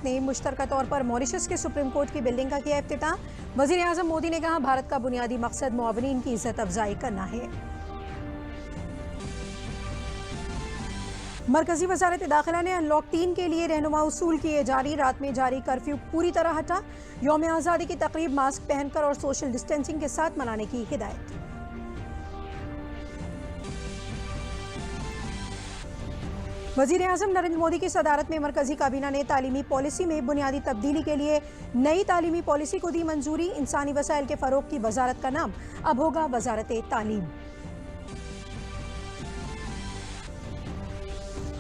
ने मुश्तरका तौर पर मॉरिशस के सुप्रीम कोर्ट की बिल्डिंग का किया इफ्तिताह। वजीर आजम मोदी ने कहा, भारत का बुनियादी मकसद मुआवनीन की इज्जत अफजाई करना है। मरकजी वजारत दाखिला ने अनलॉक 3 के लिए रहनुमा उसूल किए जारी। रात में जारी कर्फ्यू पूरी तरह हटा। यौम आज़ादी की तकरीब मास्क पहनकर और सोशल डिस्टेंसिंग के साथ मनाने की हिदायत। वजीर आजम नरेंद्र मोदी की सदारत में मरकजी काबीना ने तालीमी पॉलिसी में बुनियादी तब्दीली के लिए नई तालीमी पॉलिसी को दी मंजूरी। इंसानी वसाइल के फरोग की वजारत का नाम अब होगा वजारत तालीम।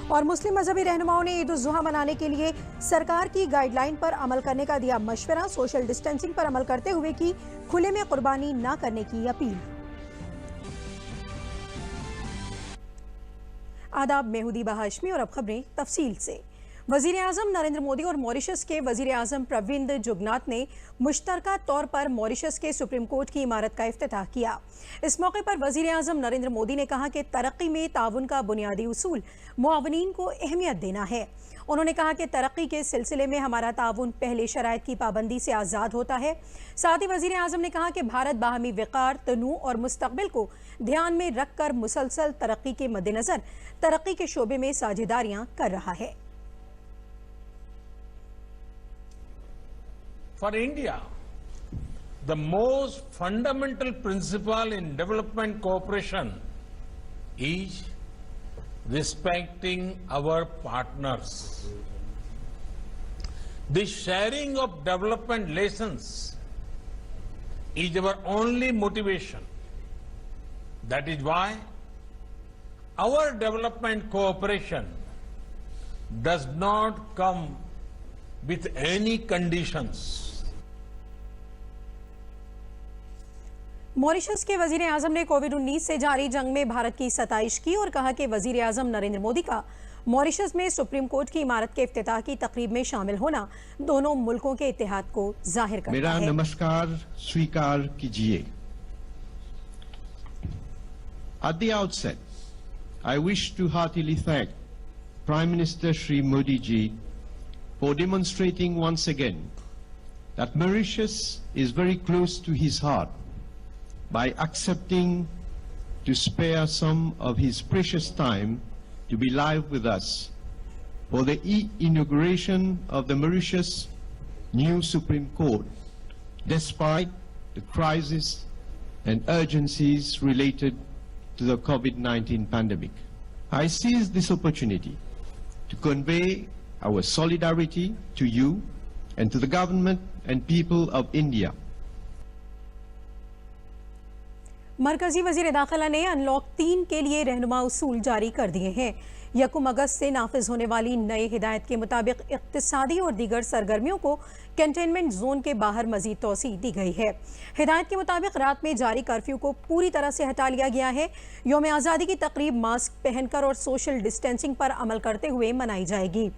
और मुस्लिम मजहबी रहनुमाओं ने ईद उल जुहा मनाने के लिए सरकार की गाइडलाइन पर अमल करने का दिया मशवरा। सोशल डिस्टेंसिंग पर अमल करते हुए की खुले में कुर्बानी न करने की अपील। आदाब, मैं हुदीबा हाशमी और अब खबरें तफसील से। वजीर आजम नरेंद्र मोदी और मॉरिशस के वजीर आजम प्रविंद जुगनाथ ने मुश्तरका तौर पर मॉरिशस के सुप्रीम कोर्ट की इमारत का इफ्तिताह किया। इस मौके पर वजीर आजम नरेंद्र मोदी ने कहा कि तरक्की में ताउन का बुनियादी उसूल मुआवनीन को अहमियत देना है। उन्होंने कहा कि तरक्की के सिलसिले में हमारा ताउन पहले शराइत की पाबंदी से आज़ाद होता है। साथ ही वजीर आजम ने कहा कि भारत बाहमी विकार, तनू और मुस्तकबिल को ध्यान में रखकर मुसलसल तरक्की के मद्देनजर तरक्की के शोबे में साझेदारियां कर रहा है। For India, the most fundamental principle in development cooperation is respecting our partners. The sharing of development lessons is our only motivation. That is why our development cooperation does not come with any conditions. Mauritius के वजीर आजम ने कोविड-19 से जारी जंग में भारत की सताइश की और कहा कि वजीर आजम नरेंद्र मोदी का मॉरिशस में सुप्रीम कोर्ट की इमारत के इफ्तिताह की तकरीब में शामिल होना दोनों मुल्कों के इत्तेहाद को जाहिर करता है। मेरा नमस्कार स्वीकार कीजिए। At the outset, I wish to heartily thank Prime Minister Shri Modi ji for demonstrating once again that Mauritius is very close to his heart by accepting to spare some of his precious time to be live with us for the inauguration of the Mauritius new Supreme Court, despite the crisis and urgencies related to the COVID-19 pandemic. I seize this opportunity to convey our solidarity to you and to the government and people of India. मरकजी वजीर दाखिला ने unlock 3 के लिए रहनुमा उसूल जारी कर दिए हैं। 1 अगस्त से नाफिज होने वाली नई हिदायत के मुताबिक इक्तिसादी और दीगर सरगर्मियों को कंटेनमेंट जोन के बाहर मजीद तोसी दी गई है। हिदायत के मुताबिक रात में जारी कर्फ्यू को पूरी तरह से हटा लिया गया है। यौम आज़ादी की तकरीब मास्क पहनकर और सोशल डिस्टेंसिंग पर अमल करते हुए मनाई जाएगी।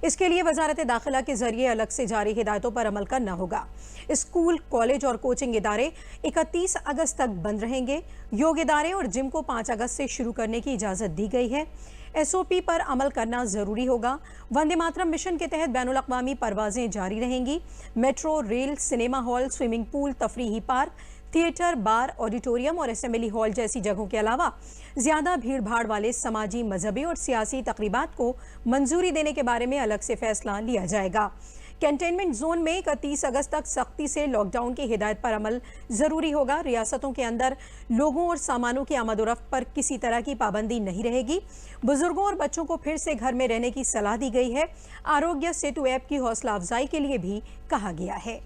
इसके लिए वजारत दाखिला के जरिए अलग से जारी हिदायतों पर अमल करना होगा। स्कूल, कॉलेज और कोचिंग इदारे 31 अगस्त तक बंद रहेंगे। योग इदारे और जिम को 5 अगस्त से शुरू करने की इजाज़त दी गई है। SOP पर अमल करना जरूरी होगा। वंदे मातरम मिशन के तहत बैनुल अक़वामी परवाजें जारी रहेंगी। Metro, rail, cinema hall, swimming pool, तफरीही पार्क, थिएटर, बार, ऑडिटोरियम और असेंबली हॉल जैसी जगहों के अलावा ज्यादा भीड़ भाड़ वाले समाजी, मजहबी और सियासी तकरीबात को मंजूरी देने के बारे में अलग से फैसला लिया जाएगा। कंटेनमेंट जोन में 31 अगस्त तक सख्ती से लॉकडाउन की हिदायत पर अमल जरूरी होगा। रियासतों के अंदर लोगों और सामानों की आमद-ओ-रफ्त पर किसी तरह की पाबंदी नहीं रहेगी। बुजुर्गों और बच्चों को फिर से घर में रहने की सलाह दी गई है। आरोग्य सेतु ऐप की हौसला अफजाई के लिए भी कहा गया है।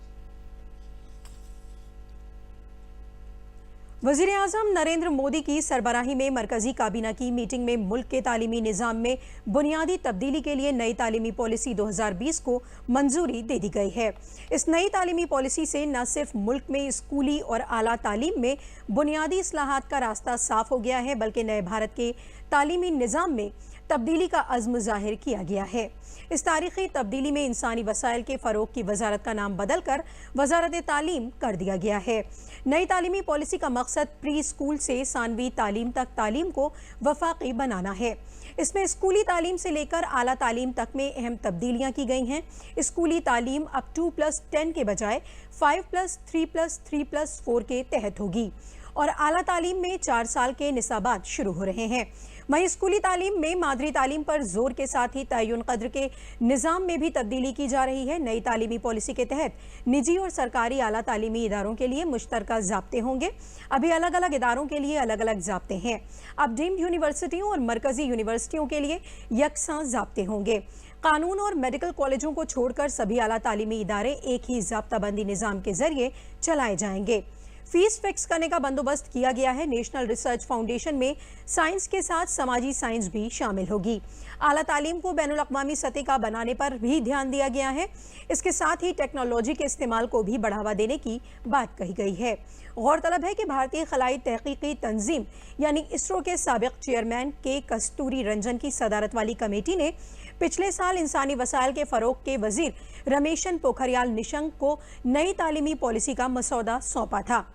वज़ीर आज़म नरेंद्र मोदी की सरबराही में मरकजी काबीना की मीटिंग में मुल्क के तालीमी निज़ाम में बुनियादी तब्दीली के लिए नई तालीमी पॉलिसी 2020 को मंजूरी दे दी गई है। इस नई तालीमी पॉलिसी से न सिर्फ मुल्क में स्कूली और आला तालीम में बुनियादी इस्लाहात का रास्ता साफ हो गया है, बल्कि नए भारत के तालीमी निज़ाम में तब्दीली का अज़्म ज़ाहिर किया गया है। इस तारीखी तब्दीली में इंसानी वसाइल के फ़रोग की वजारत का नाम बदलकर वजारत तालीम कर दिया गया है। नई तालीमी पॉलिसी का मकसद प्री स्कूल से सानवी तालीम तक तालीम को वफाकी बनाना है। इसमें स्कूली तालीम से लेकर आला तालीम तक में अहम तब्दीलियां की गई हैं। स्कूली तालीम अब 2+10 के बजाय 5+3+3+4 के तहत होगी और आला तालीम में 4 साल के निसाबात शुरू हो रहे हैं। वहीं स्कूली तालीम में मादरी तालीम पर जोर के साथ ही तयन कद्र के निज़ाम में भी तब्दीली की जा रही है। नई तालीमी पॉलिसी के तहत निजी और सरकारी आला तालीमी इदारों के लिए मुश्तरका ज़ाब्ते होंगे। अभी अलग अलग इदारों के लिए अलग अलग ज़ाब्ते हैं। अब डीम्ड यूनिवर्सिटियों और मरकजी यूनिवर्सिटियों के लिए यकसां ज़ाब्ते होंगे। कानून और मेडिकल कॉलेजों को छोड़कर सभी आला तालीमी इदारे एक ही ज़ाब्ताबंदी निज़ाम के जरिए चलाए जाएंगे। फीस फिक्स करने का बंदोबस्त किया गया है। नेशनल रिसर्च फाउंडेशन में साइंस के साथ समाजी साइंस भी शामिल होगी। आला तालीम को बैनुल-अक़वामी सतह का बनाने पर भी ध्यान दिया गया है। इसके साथ ही टेक्नोलॉजी के इस्तेमाल को भी बढ़ावा देने की बात कही गई है। गौरतलब है कि भारतीय खलाई तहकीकी तंजीम यानी इसरो के साबिक चेयरमैन के कस्तूरी रंजन की सदारत वाली कमेटी ने पिछले साल इंसानी वसाइल के फ़रोग के वजीर रमेशन पोखरियाल निशंक को नई तालीमी पॉलिसी का मसौदा सौंपा था।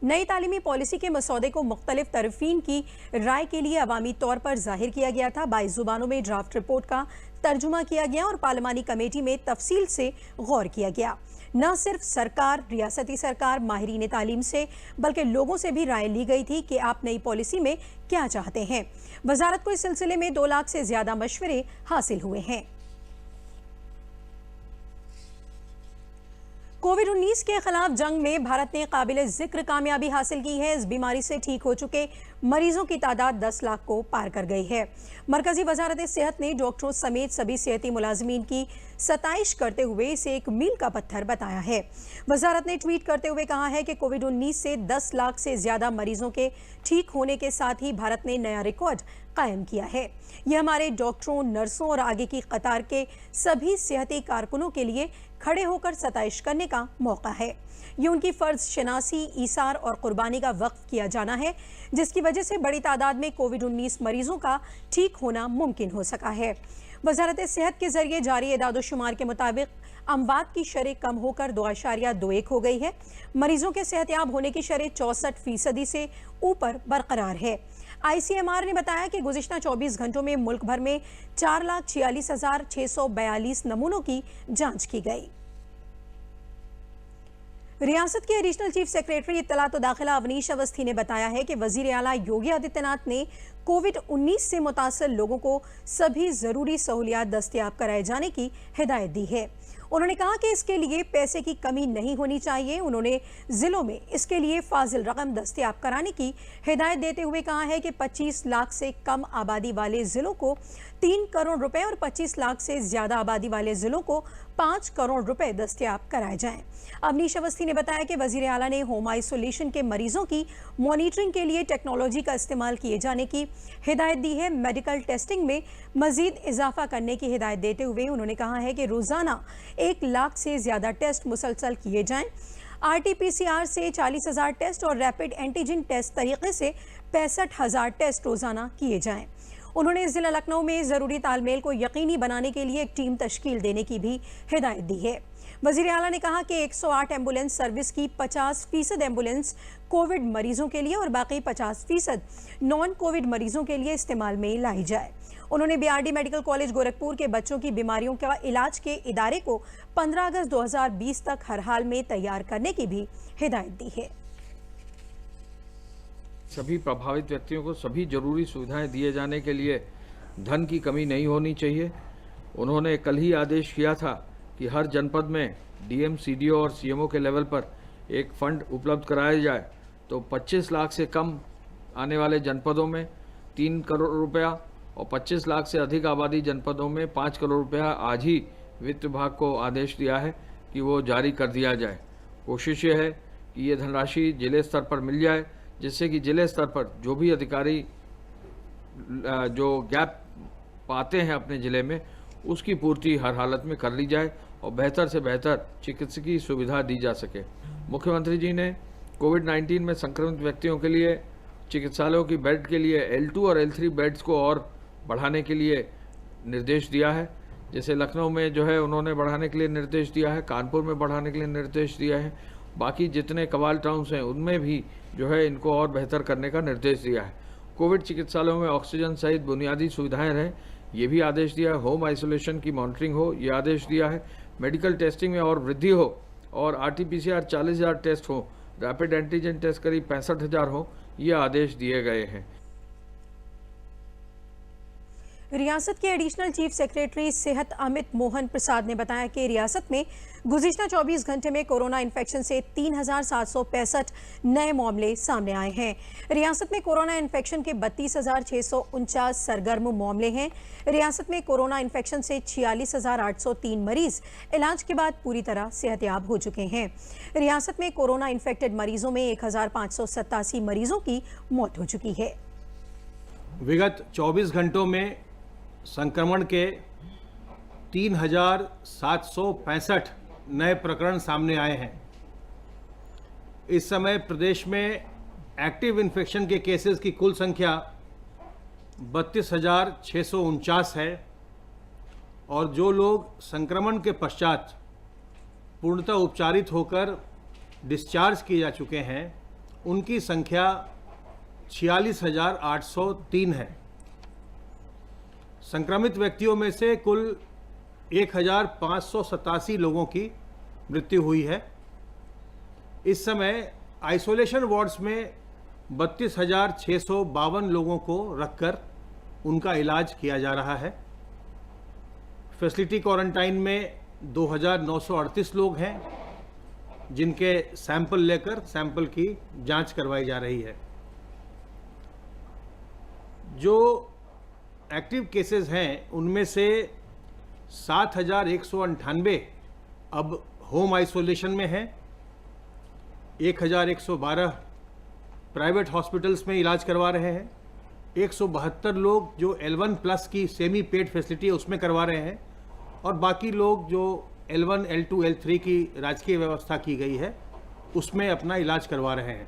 नई तालीमी पॉलिसी के मसौदे को मुख्तलिफ तरफीन की राय के लिए अवामी तौर पर जाहिर किया गया था। 22 जुबानों में ड्राफ्ट रिपोर्ट का तर्जुमा किया गया और पार्लिमानी कमेटी में तफसील से गौर किया गया। न सिर्फ सरकार, रियासती सरकार, माहिरीन तालीम से बल्कि लोगों से भी राय ली गई थी कि आप नई पॉलिसी में क्या चाहते हैं। वजारत को इस सिलसिले में 2 लाख से ज्यादा मशवरे हासिल हुए हैं। कोविड-19 के खिलाफ जंग में भारत ने काबिल जिक्र कामयाबी हासिल की है। इस बीमारी से ठीक हो चुके मरीजों की तादाद 10 लाख को पार कर गई है। मरकजी वजारत सेहत ने डॉक्टरों समेत सभी सेहती मुलाजमीन की सताइश करते हुए इसे एक मील का पत्थर बताया है। वजारत ने ट्वीट करते हुए कहा है कि कोविड-19 से 10 लाख से ज्यादा मरीजों के ठीक होने के साथ ही भारत ने नया रिकॉर्ड कायम किया है। यह हमारे डॉक्टरों, नर्सों और आगे की कतार के सभी सेहती कारकुनों के लिए खड़े होकर सताइश करने का मौका है। ये उनकी फर्ज शनासी, ईसार और कुर्बानी का वक्फ किया जाना है, जिसकी वजह से बड़ी तादाद में कोविड-19 मरीजों का ठीक होना मुमकिन हो सका है। वजारत सेहत के जरिए जारी एदाद-ओ-शुमार के मुताबिक अमवात की शरह कम होकर 2.21 हो गई है। मरीजों के सेहतयाब होने की शरह 64% से ऊपर बरकरार है। ICMR ने बताया कि गुज़िश्ता 24 घंटों में मुल्क भर में 4,46,642 नमूनों की जांच की गई। रियासत के एडिशनल चीफ सेक्रेटरी इत्तलात व दाखिला अवनीश अवस्थी ने बताया है कि वजीर आला योगी आदित्यनाथ ने कोविड-19 से मुतासर लोगों को सभी जरूरी सहूलियात दस्तयाब कराए जाने की हिदायत दी है। उन्होंने कहा कि इसके लिए पैसे की कमी नहीं होनी चाहिए। उन्होंने जिलों में इसके लिए फाजिल रकम दस्तयाब कराने की हिदायत देते हुए कहा है कि 25 लाख से कम आबादी वाले जिलों को 3 करोड़ रुपए और 25 लाख से ज्यादा आबादी वाले जिलों को 5 करोड़ रुपए दस्तयाब कराए जाएं। अवनीश अवस्थी ने बताया कि वजीर आला ने होम आइसोलेशन के मरीजों की मॉनिटरिंग के लिए टेक्नोलॉजी का इस्तेमाल किए जाने की हिदायत दी है। मेडिकल टेस्टिंग में मजीद इजाफा करने की हिदायत देते हुए उन्होंने कहा है कि रोजाना 1 लाख से ज्यादा टेस्ट मुसलसल किए जाएं। RT-PCR से 40,000 टेस्ट और रैपिड एंटीजन टेस्ट तरीके से 65,000 टेस्ट रोजाना किए जाएं। उन्होंने जिला लखनऊ में जरूरी तालमेल को यकीनी बनाने के लिए एक टीम तश्कील देने की भी हिदायत दी है। वजीर आला ने कहा कि 108 एम्बुलेंस सर्विस की 50% एम्बुलेंस कोविड मरीजों के लिए और बाकी 50% नॉन कोविड मरीजों के लिए इस्तेमाल में लाई जाए। उन्होंने BRD मेडिकल कॉलेज गोरखपुर के बच्चों की बीमारियों का इलाज के इदारे को 15 अगस्त 2020 तक हर हाल में तैयार करने की भी हिदायत दी है। सभी प्रभावित व्यक्तियों को सभी जरूरी सुविधाएं दिए जाने के लिए धन की कमी नहीं होनी चाहिए। उन्होंने कल ही आदेश किया था कि हर जनपद में DM, CDO और CMO के लेवल पर एक फंड उपलब्ध कराया जाए। तो 25 लाख से कम आने वाले जनपदों में 3 करोड़ रुपया और 25 लाख से अधिक आबादी जनपदों में 5 करोड़ रुपया आज ही वित्त विभाग को आदेश दिया है कि वो जारी कर दिया जाए। कोशिश ये है कि ये धनराशि जिले स्तर पर मिल जाए, जिससे कि जिले स्तर पर जो भी अधिकारी जो गैप पाते हैं अपने ज़िले में, उसकी पूर्ति हर हालत में कर ली जाए और बेहतर से बेहतर चिकित्सकीय सुविधा दी जा सके। मुख्यमंत्री जी ने कोविड-19 में संक्रमित व्यक्तियों के लिए चिकित्सालयों की बेड के लिए L2 और L3 बेड्स को और बढ़ाने के लिए निर्देश दिया है। जैसे लखनऊ में जो है उन्होंने बढ़ाने के लिए निर्देश दिया है, कानपुर में बढ़ाने के लिए निर्देश दिया है, बाकी जितने कवाल टाउन्स हैं उनमें भी जो है इनको और बेहतर करने का निर्देश दिया है। कोविड चिकित्सालयों में ऑक्सीजन सहित बुनियादी सुविधाएं रहें, ये भी आदेश दिया है। होम आइसोलेशन की मॉनिटरिंग हो, ये आदेश दिया है। मेडिकल टेस्टिंग में और वृद्धि हो और RT-PCR 40,000 टेस्ट हो, रैपिड एंटीजन टेस्ट करीब 65,000 हो, ये आदेश दिए गए हैं। रियासत के एडिशनल चीफ सेक्रेटरी सेहत अमित मोहन प्रसाद ने बताया कि रियासत में गुज़िश्ता 24 घंटे में कोरोना इन्फेक्शन से 3,765 नए मामले सामने आए हैं। रियासत में कोरोना इन्फेक्शन के 32,649 सरगर्म मामले हैं। रियासत में कोरोना इन्फेक्शन से 46,803 मरीज इलाज के बाद पूरी तरह सेहतयाब हो चुके हैं। रियासत में कोरोना इन्फेक्टेड मरीजों में 1,587 मरीजों की मौत हो चुकी है। विगत 24 घंटों में संक्रमण के 3,765 नए प्रकरण सामने आए हैं। इस समय प्रदेश में एक्टिव इन्फेक्शन के केसेस की कुल संख्या 32,649 है और जो लोग संक्रमण के पश्चात पूर्णतः उपचारित होकर डिस्चार्ज किए जा चुके हैं उनकी संख्या 46,803 है। संक्रमित व्यक्तियों में से कुल 1,587 लोगों की मृत्यु हुई है। इस समय आइसोलेशन वार्ड्स में 32,652 लोगों को रखकर उनका इलाज किया जा रहा है। फैसिलिटी क्वारंटाइन में 2,938 लोग हैं जिनके सैंपल लेकर सैंपल की जांच करवाई जा रही है। जो एक्टिव केसेस हैं उनमें से 7,198 अब होम आइसोलेशन में हैं, 1,112 प्राइवेट हॉस्पिटल्स में इलाज करवा रहे हैं, 172 लोग जो L1+ की सेमी पेड फैसिलिटी है उसमें करवा रहे हैं और बाकी लोग जो L1, L2, L3 की राजकीय व्यवस्था की गई है उसमें अपना इलाज करवा रहे हैं।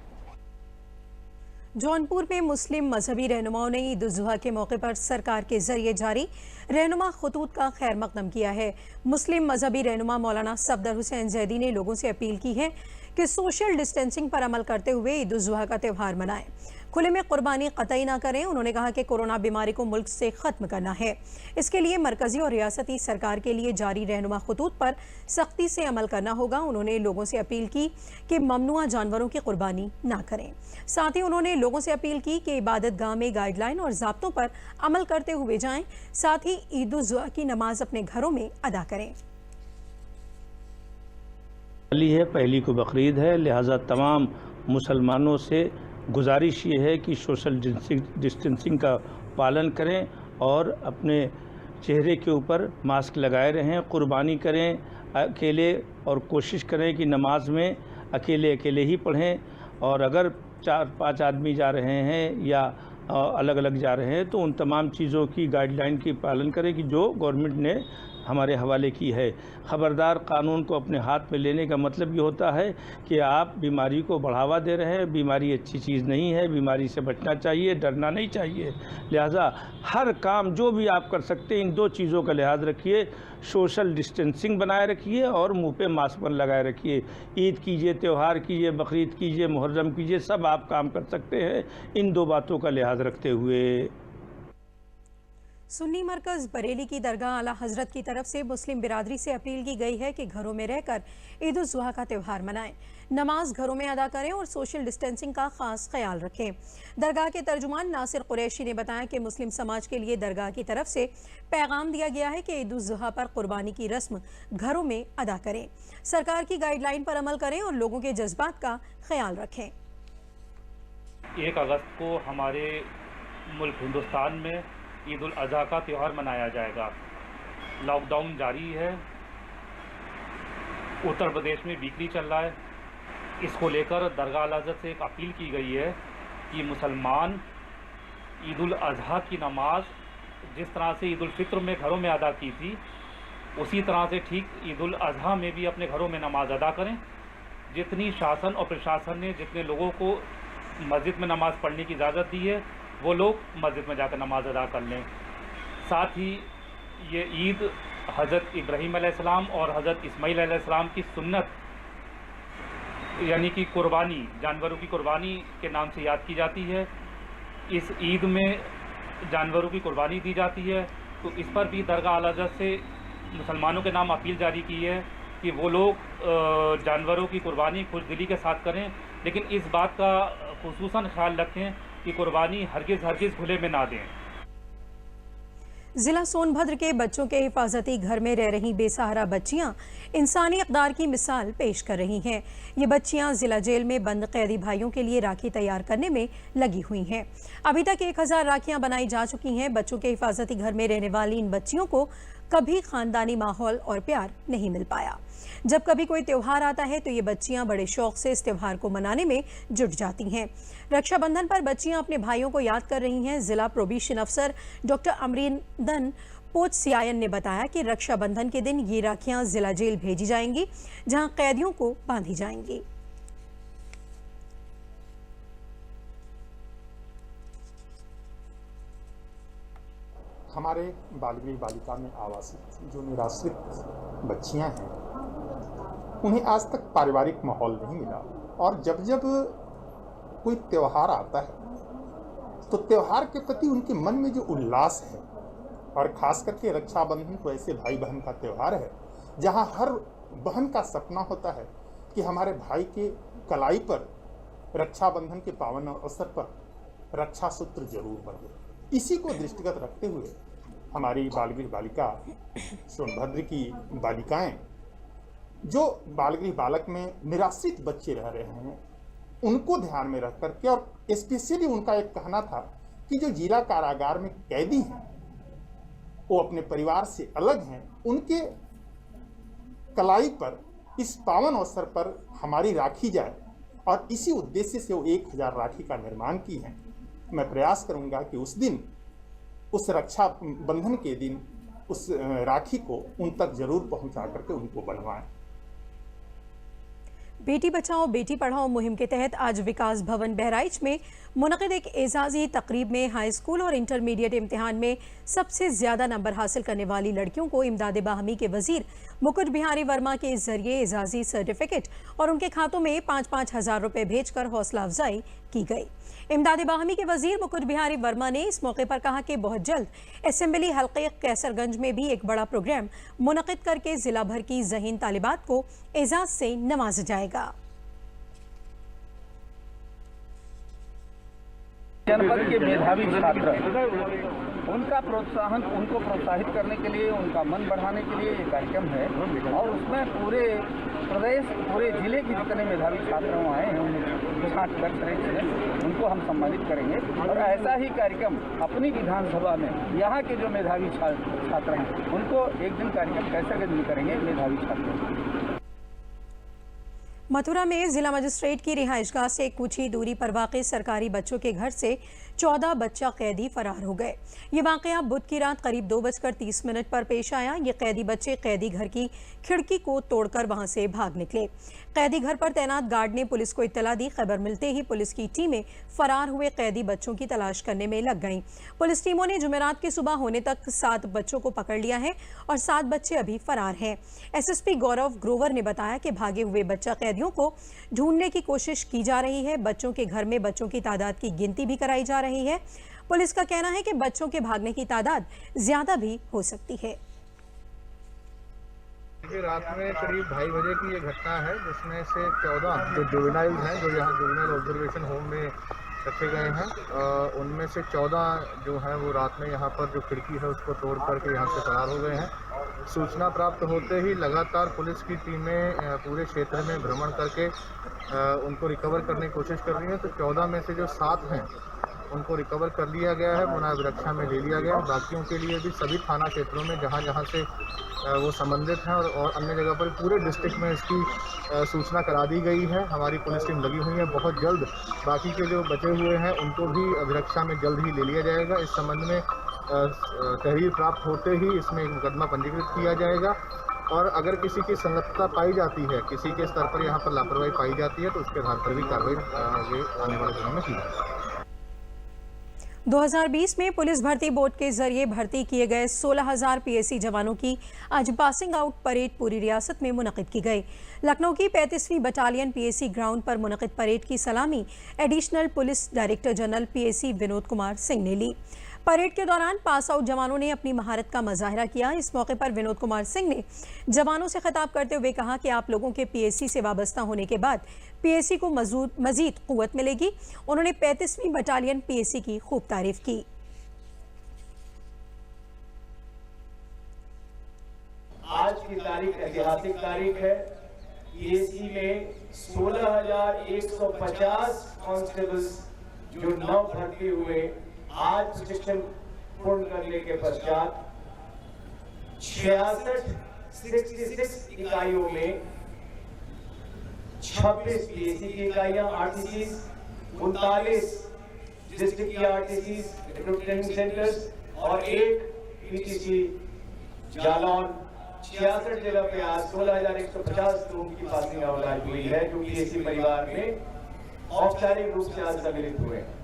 जौनपुर में मुस्लिम मजहबी रहनुमाओं ने ईद उल जुहा के मौके पर सरकार के जरिए जारी रहनुमा खतूत का खैर मकदम किया है। मुस्लिम मजहबी रहनुमा मौलाना सफदर हुसैन जैदी ने लोगों से अपील की है कि सोशल डिस्टेंसिंग पर अमल करते हुए ईद उल जुहा का त्यौहार मनाएं, खुले में कुर्बानी कतई ना करें। उन्होंने कहा कि कोरोना बीमारी को मुल्क से खत्म करना है। इसके लिए मरकजी और रियासती सरकार के लिए जारी रहनुमा खतूत पर सख्ती से अमल करना होगा। उन्होंने लोगों से अपील की कि ममनुआ जानवरों की कुर्बानी ना करें। साथ ही उन्होंने लोगों से अपील की कि इबादत गाह में गाइडलाइन और ज़ाब्तों पर अमल करते हुए जाएं। साथ ही ईद उल जुहा की नमाज अपने घरों में अदा करें। पहली को बकरीद है, लिहाजा तमाम मुसलमानों से गुजारिश ये है कि सोशल डिस्टेंसिंग का पालन करें और अपने चेहरे के ऊपर मास्क लगाए रहें, कुर्बानी करें अकेले और कोशिश करें कि नमाज में अकेले ही पढ़ें और अगर 4-5 आदमी जा रहे हैं या अलग अलग जा रहे हैं तो उन तमाम चीज़ों की गाइडलाइन की पालन करें कि जो गवर्नमेंट ने हमारे हवाले की है। ख़बरदार, कानून को अपने हाथ में लेने का मतलब ये होता है कि आप बीमारी को बढ़ावा दे रहे हैं। बीमारी अच्छी चीज़ नहीं है, बीमारी से बचना चाहिए, डरना नहीं चाहिए। लिहाजा हर काम जो भी आप कर सकते हैं इन दो चीज़ों का लिहाज रखिए, सोशल डिस्टेंसिंग बनाए रखिए और मुंह पे मास्क लगाए रखिए। ईद कीजिए, त्यौहार कीजिए, बकरीद कीजिए, मुहर्रम कीजिए, सब आप काम कर सकते हैं इन दो बातों का लिहाज रखते हुए। सुन्नी मरकज़ बरेली की दरगाह आला हजरत की तरफ से मुस्लिम बिरादरी से अपील की गई है कि घरों में रहकर ईद उल जुहा का त्यौहार मनाएं, नमाज घरों में अदा करें और सोशल डिस्टेंसिंग का खास ख्याल रखें। दरगाह के तर्जुमान नासिर कुरैशी ने बताया कि मुस्लिम समाज के लिए दरगाह की तरफ से पैगाम दिया गया है कि ईद उल जुहा पर कुर्बानी की रस्म घरों में अदा करें, सरकार की गाइडलाइन पर अमल करें और लोगों के जज्बात का ख्याल रखें। 1 अगस्त को हमारे मुल्क हिंदुस्तान में ईद उल अज़हा का त्यौहार मनाया जाएगा। लॉकडाउन जारी है, उत्तर प्रदेश में बिक्री चल रहा है। इसको लेकर दरगाह आला हज़रत से एक अपील की गई है कि मुसलमान ईद उल अज़हा की नमाज जिस तरह से ईद उल फित्र में घरों में अदा की थी उसी तरह से ठीक ईद उल अज़हा में भी अपने घरों में नमाज अदा करें। जितनी शासन और प्रशासन ने जितने लोगों को मस्जिद में नमाज पढ़ने की इजाज़त दी है वो लोग मस्जिद में जाकर नमाज अदा कर लें। साथ ही ये ईद हज़रत इब्राहीम अलैहिस्सलाम और हज़रत इस्माईल अलैहिस्सलाम की सुन्नत यानी कि कुर्बानी, जानवरों की कुर्बानी के नाम से याद की जाती है। इस ईद में जानवरों की कुर्बानी दी जाती है, तो इस पर भी दरगाह आला हज़रत से मुसलमानों के नाम अपील जारी की है कि वो लोग जानवरों की कुर्बानी खुशदिली के साथ करें, लेकिन इस बात का खुसूसन ख्याल रखें कि कुर्बानी हरगिज़ खुले में ना दें। जिला सोनभद्र के बच्चों के हिफाजती घर में रह रही बेसहारा बच्चियां इंसानी इक़दार की मिसाल पेश कर रही हैं। ये बच्चियां जिला जेल में बंद कैदी भाइयों के लिए राखी तैयार करने में लगी हुई हैं। अभी तक 1000 राखियां बनाई जा चुकी हैं। बच्चों के हिफाजती घर में रहने वाली इन बच्चियों को कभी खानदानी माहौल और प्यार नहीं मिल पाया। जब कभी कोई त्योहार आता है तो ये बच्चियां बड़े शौक से इस त्योहार को मनाने में जुट जाती हैं। रक्षाबंधन पर बच्चियां अपने भाइयों को याद कर रही हैं। जिला प्रोबेशन अफसर डॉक्टर अमरिंदर पोचसियायन ने बताया कि रक्षाबंधन के दिन ये राखियां जिला जेल भेजी जाएंगी, जहां कैदियों को बांधी जाएंगी। हमारे बालगृह बालिका में आवासित जो निराश्रित बच्चियां हैं, उन्हें आज तक पारिवारिक माहौल नहीं मिला, और जब जब कोई त्यौहार आता है तो त्यौहार के प्रति उनके मन में जो उल्लास है, और खास करके रक्षाबंधन तो ऐसे भाई बहन का त्यौहार है जहां हर बहन का सपना होता है कि हमारे भाई के कलाई पर रक्षाबंधन के पावन अवसर पर रक्षा सूत्र जरूर बंधे। इसी को दृष्टिगत रखते हुए हमारी बालगृह बालिका सोनभद्र की बालिकाएं, जो बालगृह बालक में निराश्रित बच्चे रह रहे हैं, उनको ध्यान में रख करके, और स्पेशली उनका एक कहना था कि जो जिला कारागार में कैदी हैं वो अपने परिवार से अलग हैं, उनके कलाई पर इस पावन अवसर पर हमारी राखी जाए, और इसी उद्देश्य से वो 1000 राखी का निर्माण की है। मैं प्रयास करूंगा कि उस दिन, उस रक्षा बंधन के दिन, उस राखी को उन तक जरूर पहुंचा करके उनको बनवाएं। बेटी बचाओ बेटी पढ़ाओ मुहिम के तहत आज विकास भवन बहराइच में मुनक़िद एक एजाज़ी तकरीब में हाई स्कूल और इंटरमीडिएट इम्तिहान में सबसे ज़्यादा नंबर हासिल करने वाली लड़कियों को इमदाद बाहमी के वज़ीर मुकुट बिहारी वर्मा के ज़रिए एजाज़ी सर्टिफिकेट और उनके खातों में 5-5 हज़ार रुपये भेजकर हौसला अफजाई की गई। इमदाद बाहमी के वज़ीर मुकुट बिहारी वर्मा ने इस मौके पर कहा कि बहुत जल्द असेंबली हल्के कैसरगंज में भी एक बड़ा प्रोग्राम मुनक़िद करके ज़िला भर की ज़हीन तालिबात को एजाज़ से नवाजा जाएगा। जनपद के मेधावी छात्र, उनको प्रोत्साहित करने के लिए, उनका मन बढ़ाने के लिए ये कार्यक्रम है, और उसमें पूरे प्रदेश, पूरे जिले के जितने मेधावी छात्र आए हैं उन्हें छाट कर उनको हम सम्मानित करेंगे। और ऐसा ही कार्यक्रम अपनी विधानसभा में यहाँ के जो मेधावी छात्र हैं उनको एक दिन कार्यक्रम कैसरगंज में करेंगे मेधावी छात्र। मथुरा में जिला मजिस्ट्रेट की रिहाइशगाह से कुछ ही दूरी पर वाक़ई सरकारी बच्चों के घर से 14 बच्चा कैदी फरार हो गए। ये वाक़या बुध की रात करीब 2:30 पर पेश आया। ये कैदी बच्चे कैदी घर की खिड़की को तोड़कर वहां से भाग निकले। कैदी घर पर तैनात गार्ड ने पुलिस को इत्तला दी। खबर मिलते ही पुलिस की टीमें फरार हुए कैदी बच्चों की तलाश करने में लग गईं। पुलिस टीमों ने जुमेरात की सुबह होने तक 7 बच्चों को पकड़ लिया है और 7 बच्चे अभी फरार हैं। एसएसपी गौरव ग्रोवर ने बताया कि भागे हुए बच्चा कैदियों को ढूंढने की कोशिश की जा रही है। बच्चों के घर में बच्चों की तादाद की गिनती भी कराई जा रही है। पुलिस का कहना है कि बच्चों के भागने की तादाद ज्यादा भी हो सकती है। रात में करीब 2:30 बजे की ये घटना है, जिसमें से 14 जो जुवेनाइल हैं, जो यहाँ जुवेनाइल ऑब्जर्वेशन होम में रखे गए हैं, उनमें से 14 जो हैं वो रात में यहाँ पर जो खिड़की है उसको तोड़ करके यहाँ से फरार हो गए हैं। सूचना प्राप्त होते ही लगातार पुलिस की टीमें पूरे क्षेत्र में भ्रमण करके उनको रिकवर करने की कोशिश कर रही हैं। तो 14 में से जो 7 हैं उनको रिकवर कर लिया गया है, मुनायब रक्षा में ले लिया गया है। बाकियों के लिए भी सभी थाना क्षेत्रों में जहाँ जहाँ से वो संबंधित हैं और अन्य जगह पर पूरे डिस्ट्रिक्ट में इसकी सूचना करा दी गई है। हमारी पुलिस टीम लगी हुई है। बहुत जल्द बाकी के जो बचे हुए हैं उनको भी अभिरक्षा में जल्द ही ले लिया जाएगा। इस संबंध में तहरीर प्राप्त होते ही इसमें एक मुकदमा पंजीकृत किया जाएगा, और अगर किसी की संगतता पाई जाती है, किसी के स्तर पर यहाँ पर लापरवाही पाई जाती है, तो उसके आधार पर भी कार्रवाई आगे आने वाले दिनों में की जाएगी। 2020 में पुलिस भर्ती बोर्ड के जरिए भर्ती किए गए 16,000 पीएसी जवानों की आज पासिंग आउट परेड पूरी रियासत में मुनक़िद की गई। लखनऊ की 35वीं बटालियन पीएसी ग्राउंड पर मुनक़िद परेड की सलामी additional police director general PAC Vinod Kumar Singh ने ली। परेड के दौरान पास आउट जवानों ने अपनी महारत का मुजाहिरा किया। इस मौके पर विनोद कुमार सिंह ने जवानों से खिताब करते हुए कहा कि आप लोगों के पीएसी से वाबस्ता होने के बाद पीएसी को मजीद कुव्वत मिलेगी। उन्होंने 35वीं बटालियन पीएसी की खूब तारीफ की। आज की तारीख ऐतिहासिक तारीख है। पीएसी में 16,150 कांस्टेबल्स जो नव भर्ती हुए आज प्रशिक्षण पूर्ण करने के पश्चात 66 इकाइयों में 26 पीएसी की इकाइयां आरटीसी, 39 डिस्ट्रिक्ट की आरटीसी ट्रेनिंग सेंटर्स और 1 पीटीसी जालौन। 66 जगह पे आज 16,150 लोगों की पासिंग आउट हुई है जो पीएसी परिवार में औपचारिक रूप से आज सम्मिलित हुए हैं।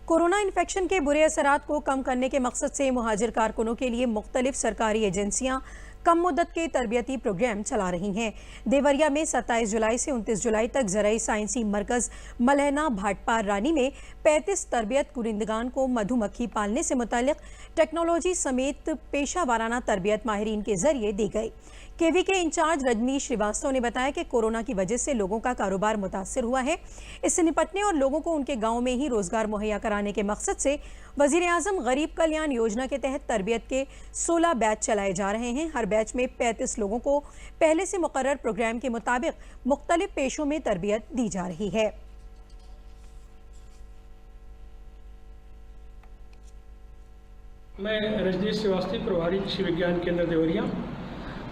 कोरोना इन्फेक्शन के बुरे असरात को कम करने के मकसद से मुहाजिर कारकुनों के लिए मुख्तलिफ सरकारी एजेंसियां कम मुद्दत के तरबियती प्रोग्राम चला रही हैं। देवरिया में 27 जुलाई से 29 जुलाई तक ज़राई साइंसी मरकज़ मलहना भाटपार रानी में 35 तरबियत कुरिंदगान को मधुमक्खी पालने से मुताल्लिक टेक्नोलॉजी समेत पेशा वाराना तरबियत माहिरीन के जरिए दी गई। केवी के इंचार्ज रजनीश श्रीवास्तव ने बताया कि कोरोना की वजह से लोगों का कारोबार मुतासर हुआ है। इससे निपटने और लोगों को उनके गाँव में ही रोजगार मुहैया कराने के मकसद से वज़ीर-ए-आज़म गरीब कल्याण योजना के तहत तरबियत के 16 बैच चलाए जा रहे हैं। हर बैच में 35 लोगों को पहले से मुकर्रर प्रोग्राम के मुताबिक मुख्तलिफ पेशों में तरबियत दी जा रही है। मैं रजनीश श्रीवास्तव, प्रभारी कृषि विज्ञान केंद्र देवरिया।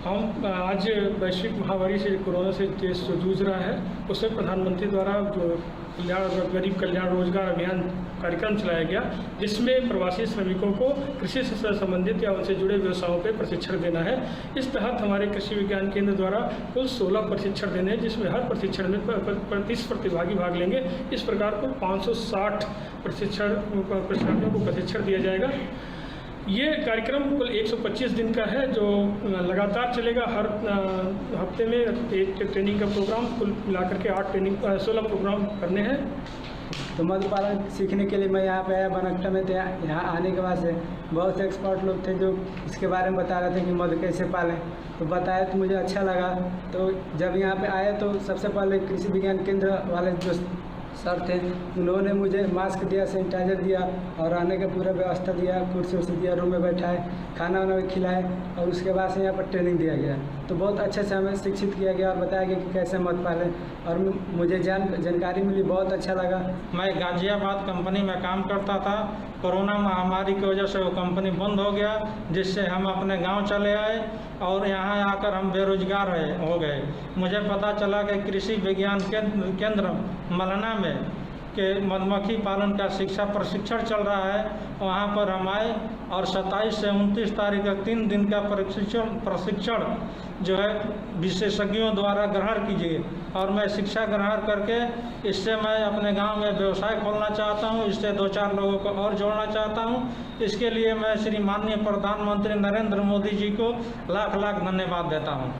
हम आज वैश्विक महामारी से कोरोना से देश जो जूझ रहा है उसमें प्रधानमंत्री द्वारा जो गरीब कल्याण रोजगार अभियान कार्यक्रम चलाया गया, जिसमें प्रवासी श्रमिकों को कृषि से संबंधित या उनसे जुड़े व्यवसायों पर प्रशिक्षण देना है। इस तहत हमारे कृषि विज्ञान केंद्र द्वारा कुल 16 प्रशिक्षण देने हैं, जिसमें हर प्रशिक्षण में 30 प्रतिभागी भाग लेंगे। इस प्रकार कुल 560 प्रशिक्षणार्थियों को प्रशिक्षण दिया जाएगा। ये कार्यक्रम कुल 125 दिन का है जो लगातार चलेगा। हर हफ्ते में एक ट्रेनिंग का प्रोग्राम, कुल मिलाकर के 16 प्रोग्राम करने हैं। तो मधु पालन सीखने के लिए मैं यहाँ पे आया बनकटा में। तो यहाँ आने के बाद से बहुत से एक्सपर्ट लोग थे जो इसके बारे में बता रहे थे कि मधु कैसे पालें, तो बताया तो मुझे अच्छा लगा। तो जब यहाँ पे आए तो सबसे पहले कृषि विज्ञान केंद्र वाले जो सर थे उन्होंने मुझे मास्क दिया, सैनिटाइजर दिया और रहने का पूरा व्यवस्था दिया, कुर्सी उर्सी दिया, रूम में बैठाए, खाना वाना भी खिलाए और उसके बाद से यहाँ पर ट्रेनिंग दिया गया। तो बहुत अच्छे से हमें शिक्षित किया गया और बताया गया कि कैसे मत पालें और मुझे जानकारी मिली, बहुत अच्छा लगा। मैं गाजियाबाद कंपनी में काम करता था। कोरोना महामारी की वजह से वो कंपनी बंद हो गया, जिससे हम अपने गांव चले आए और यहाँ आकर हम बेरोजगार हो गए। मुझे पता चला कि कृषि विज्ञान केंद्र मलहना में के मधुमक्खी पालन का शिक्षा प्रशिक्षण चल रहा है। वहाँ पर हम आए और 27 से 29 तारीख तक 3 दिन का प्रशिक्षण जो है विशेषज्ञों द्वारा ग्रहण कीजिए और मैं शिक्षा ग्रहण करके इससे मैं अपने गांव में व्यवसाय खोलना चाहता हूं। इससे 2-4 लोगों को और जोड़ना चाहता हूं। इसके लिए मैं श्री माननीय प्रधानमंत्री नरेंद्र मोदी जी को लाख लाख धन्यवाद देता हूं।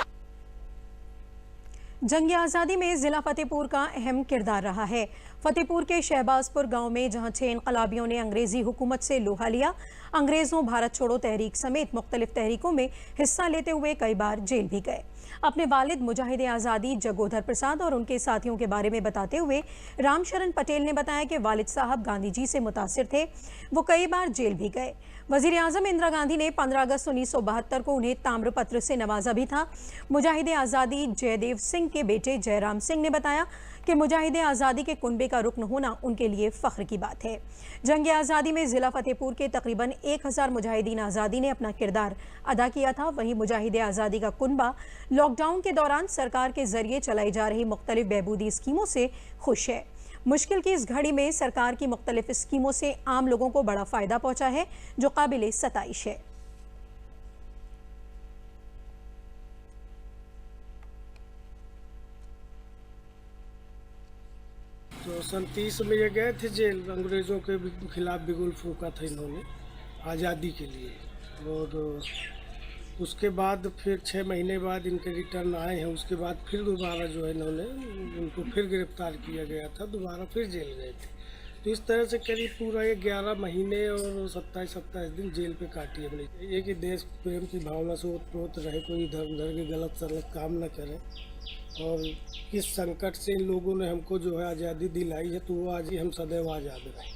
जंग आज़ादी में ज़िला फतेहपुर का अहम किरदार रहा है। फतेहपुर के शहबाजपुर गांव में जहां 6 इनकलाबियों ने अंग्रेजी हुकूमत से लोहा लिया, अंग्रेज़ों भारत छोड़ो तहरीक समेत मुख्तलिफ तहरीकों में हिस्सा लेते हुए कई बार जेल भी गए। अपने वालिद मुजाहिद आज़ादी जगोधर प्रसाद और उनके साथियों के बारे में बताते हुए रामशरण पटेल ने बताया कि वालिद साहब गांधी जी से मुतासिर थे, वो कई बार जेल भी गए। वज़ीर आज़म इंदिरा गांधी ने 15 अगस्त 1972 को उन्हें ताम्रपत्र से नवाजा भी था। मुजाहिद आज़ादी जयदेव सिंह के बेटे जयराम सिंह ने बताया कि मुजाहिद आज़ादी के कुनबे का रुकन होना उनके लिए फ़ख्र की बात है। जंग आज़ादी में ज़िला फतेहपुर के तकरीबन 1000 मुजाहिदीन आज़ादी ने अपना किरदार अदा किया था। वहीं मुजाहिद आज़ादी का कुनबा लॉकडाउन के दौरान सरकार के ज़रिए चलाई जा रही मुख्तलिफ बहबूदी स्कीमों से खुश है। मुश्किल की इस घड़ी में सरकार की मुख्तलिफ स्कीमों से आम लोगों को बड़ा फ़ायदा पहुँचा है, जो काबिल सताइश है। तो तो 37 में ये गए थे जेल, अंग्रेज़ों के खिलाफ बिगुल फूंका था इन्होंने आज़ादी के लिए। और उसके बाद फिर 6 महीने बाद इनके रिटर्न आए हैं। उसके बाद फिर दोबारा जो है इन्होंने उनको फिर गिरफ्तार किया गया था, दोबारा फिर जेल गए थे। तो इस तरह से करीब पूरा ये 11 महीने और 27 दिन जेल पे काटी हमने। ये कि देश प्रेम की भावना से ओतप्रोत रहे, कोई इधर उधर के गलत सलत काम न करें। और इस संकट से इन लोगों ने हमको जो है आज़ादी दिलाई है, तो वो आज ही हम सदैव आज़ाद रहें।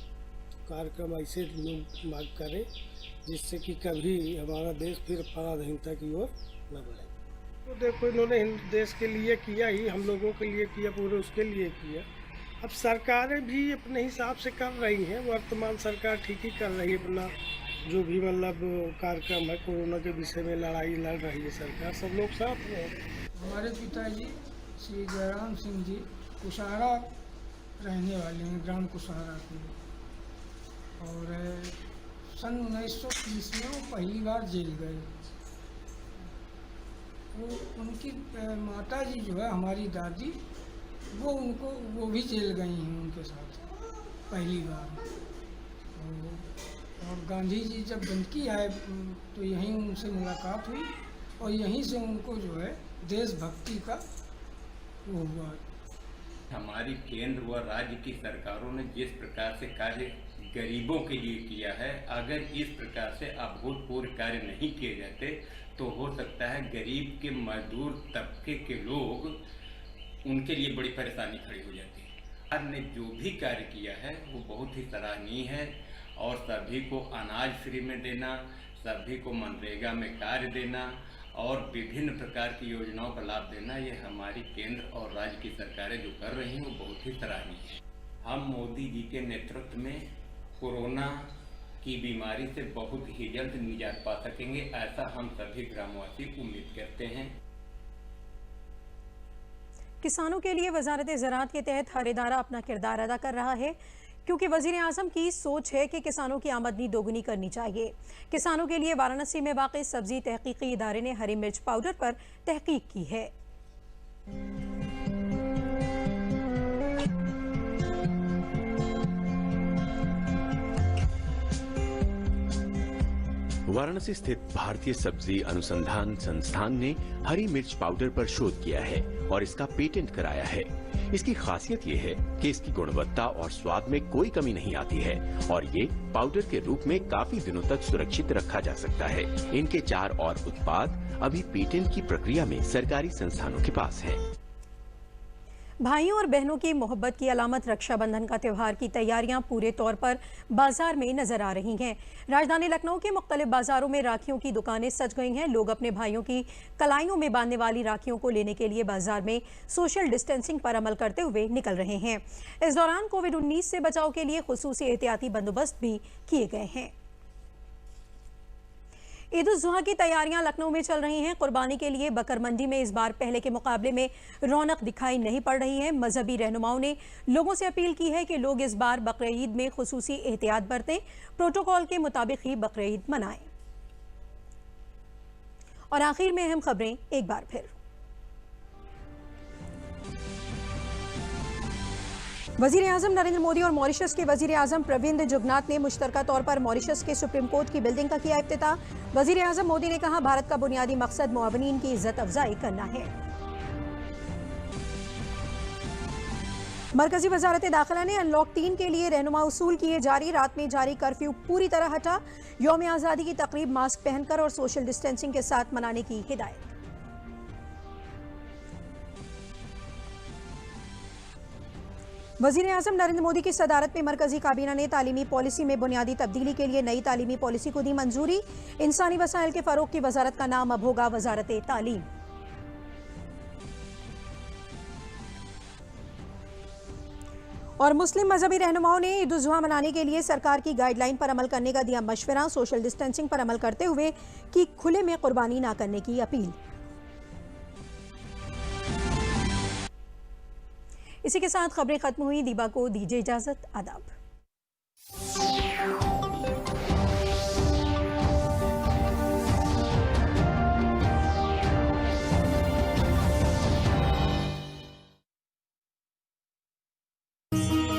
कार्यक्रम ऐसे लोग मांग करें जिससे कि कभी हमारा देश फिर पराधीनता की ओर न बढ़े। तो देखो इन्होंने देश के लिए किया ही, हम लोगों के लिए किया, पूरे उसके लिए किया। अब सरकारें भी अपने हिसाब से कर रही हैं। वर्तमान सरकार ठीक ही कर रही है अपना जो भी मतलब कार्यक्रम है। कोरोना के विषय में लड़ाई लड़ रही है सरकार, सब लोग साथ में हैं। हमारे पिताजी श्री जयराम सिंह जी कुशहरा रहने वाले हैं, ग्राम कुशहरा के। और सन 1930 में वो पहली बार जेल गए। वो उनकी माता जी जो है हमारी दादी, वो भी जेल गई हैं उनके साथ पहली बार। और गांधी जी जब गंदगी आए तो यहीं उनसे मुलाकात हुई और यहीं से उनको जो है देशभक्ति का वो हुआ। हमारी केंद्र व राज्य की सरकारों ने जिस प्रकार से कार्य गरीबों के लिए किया है, अगर इस प्रकार से अभूतपूर्व कार्य नहीं किए जाते तो हो सकता है गरीब के मजदूर तबके के लोग, उनके लिए बड़ी परेशानी खड़ी हो जाती है। सरकार ने जो भी कार्य किया है वो बहुत ही सराहनीय है। और सभी को अनाज फ्री में देना, सभी को मनरेगा में कार्य देना और विभिन्न प्रकार की योजनाओं का लाभ देना, ये हमारी केंद्र और राज्य की सरकारें जो कर रही हैं वो बहुत ही सराहनीय है। हम मोदी जी के नेतृत्व में कोरोना की बीमारी से बहुत ही जल्द निजात पा सकेंगे, ऐसा हम सभी ग्रामवासी उम्मीद करते हैं। किसानों के लिए वजारत ज़राअत के तहत हर इदारा अपना किरदार अदा कर रहा है, क्योंकि वज़ीर आज़म की सोच है कि किसानों की आमदनी दोगुनी करनी चाहिए। किसानों के लिए वाराणसी में वाक़ई सब्जी तहकीकी इदारे ने हरी मिर्च पाउडर पर तहकीक की है। वाराणसी स्थित भारतीय सब्जी अनुसंधान संस्थान ने हरी मिर्च पाउडर पर शोध किया है और इसका पेटेंट कराया है। इसकी खासियत ये है कि इसकी गुणवत्ता और स्वाद में कोई कमी नहीं आती है और ये पाउडर के रूप में काफी दिनों तक सुरक्षित रखा जा सकता है। इनके 4 और उत्पाद अभी पेटेंट की प्रक्रिया में सरकारी संस्थानों के पास है। भाइयों और बहनों की मोहब्बत की अलामत रक्षाबंधन का त्यौहार की तैयारियां पूरे तौर पर बाजार में नजर आ रही हैं। राजधानी लखनऊ के मुख्तलिफ बाजारों में राखियों की दुकानें सज गई हैं। लोग अपने भाइयों की कलाइयों में बांधने वाली राखियों को लेने के लिए बाजार में सोशल डिस्टेंसिंग पर अमल करते हुए निकल रहे हैं। इस दौरान कोविड-19 से बचाव के लिए खुसूसी एहतियाती बंदोबस्त भी किए गए हैं। ईद उल जुहा की तैयारियां लखनऊ में चल रही हैं। कुर्बानी के लिए बकर मंडी में इस बार पहले के मुकाबले में रौनक दिखाई नहीं पड़ रही है। मजहबी रहनुमाओं ने लोगों से अपील की है कि लोग इस बार बकरीद ईद में खुसूसी एहतियात बरतें, प्रोटोकॉल के मुताबिक ही बकरीद ईद मनाएं। और आखिर में अहम खबरें एक बार फिर। वज़ीर आज़म नरेंद्र मोदी और मॉरिशस के वज़ीर आज़म प्रविंद जुगनाथ ने मुश्तरका तौर पर मॉरिशस के सुप्रीम कोर्ट की बिल्डिंग का किया इफ्तिताह। वज़ीर आज़म मोदी ने कहा, भारत का बुनियादी मकसद मुआवनीन की इज्जत अफजाई करना है। मरकजी वजारत दाखिला ने अनलॉक 3 के लिए रहनुमा उसूल किए जारी। रात में जारी कर्फ्यू पूरी तरह हटा। यौम आज़ादी की तकरीब मास्क पहनकर और सोशल डिस्टेंसिंग के साथ मनाने की हिदायत। वज़ीर आज़म नरेंद्र मोदी की सदारत में मरकजी काबीना ने तालीमी पॉलिसी में बुनियादी तब्दीली के लिए नई तालीमी पॉलिसी को दी मंजूरी। इंसानी वसाइल के फ़रोग़ की वजारत का नाम अब होगा वजारत तालीम। और मुस्लिम मजहबी रहनुमाओं ने ईद उल जुहा मनाने के लिए सरकार की गाइडलाइन पर अमल करने का दिया मशवरा। सोशल डिस्टेंसिंग पर अमल करते हुए की खुले में कुर्बानी न करने की अपील। इसी के साथ खबरें खत्म हुई। दीबा को दीजिए इजाजत। आदाब।